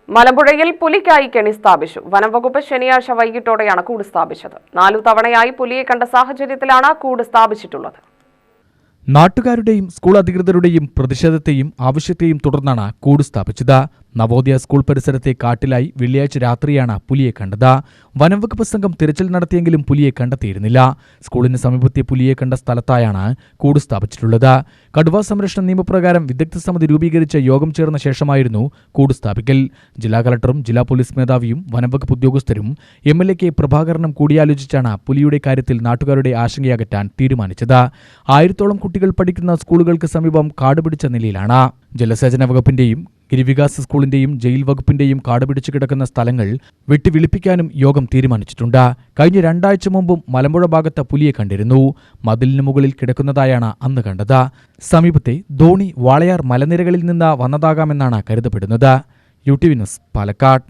മലമ്പുഴയിൽ പുലിക്കായി കെണി സ്ഥാപിച്ചു. വനംവകുപ്പ് ശനിയാഴ്ച വൈകിട്ടോടെയാണ് കൂട് സ്ഥാപിച്ചത്. 4 തവണയായി പുലിയെ കണ്ട സാഹചര്യത്തിലാണ് കൂട് സ്ഥാപിച്ചിട്ടുള്ളത്. നാട്ടുകാരുടെയും സ്കൂൾ അധികൃതരുടെയും പ്രതിഷേധത്തെയും ആവശ്യത്തെയും തുടർന്നാണ് കൂട് സ്ഥാപിച്ചത്. നവോദയ സ്കൂൾ പരിസരത്തെ കാട്ടിലായി വെള്ളിയാഴ്ച രാത്രിയാണ് പുലിയെ കണ്ടത്. വനംവകുപ്പ് സംഘം തിരച്ചിൽ നടത്തിയെങ്കിലും പുലിയെ കണ്ടെത്തിയിരുന്നില്ല. സ്കൂളിന് സമീപത്തെ പുലിയെ കണ്ട സ്ഥലത്തായാണ് കൂട് സ്ഥാപിച്ചിട്ടുള്ളത്. കടുവാ സംരക്ഷണ നിയമപ്രകാരം വിദഗ്ധ സമിതി രൂപീകരിച്ച യോഗം ചേർന്ന ശേഷമായിരുന്നു കൂട് സ്ഥാപിക്കൽ. ജില്ലാ കളക്ടറും ജില്ലാ പോലീസ് മേധാവിയും വനംവകുപ്പ് ഉദ്യോഗസ്ഥരും MLA പ്രഭാകരനും കൂടിയാലോചിച്ചാണ് പുലിയുടെ കാര്യത്തിൽ നാട്ടുകാരുടെ ആശങ്കയകറ്റാൻ തീരുമാനിച്ചത്. 1000-ഓളം കുട്ടികൾ പഠിക്കുന്ന സ്കൂളുകൾക്ക് സമീപം കാടുപിടിച്ച നിലയിലാണ്. ജലസേചന വകുപ്പിന്റെയും ഗിരിവികാസ സ്കൂളിന്റെയും ജയിൽ വകുപ്പിന്റെയും കാടുപിടിച്ചു കിടക്കുന്ന സ്ഥലങ്ങൾ വെട്ടിവിളിപ്പിക്കാനും യോഗം തീരുമാനിച്ചിട്ടുണ്ട്. കഴിഞ്ഞ 2 ആഴ്ച മുമ്പും മലമ്പുഴ ഭാഗത്ത് പുലിയെ കണ്ടിരുന്നു. മതിലിന് മുകളിൽ കിടക്കുന്നതായാണ് അന്ന് കണ്ടത്. സമീപത്തെ ധോണി വാളയാർ മലനിരകളിൽ നിന്ന് വന്നതാകാമെന്നാണ് കരുതപ്പെടുന്നത്. UTV news, Palakkad.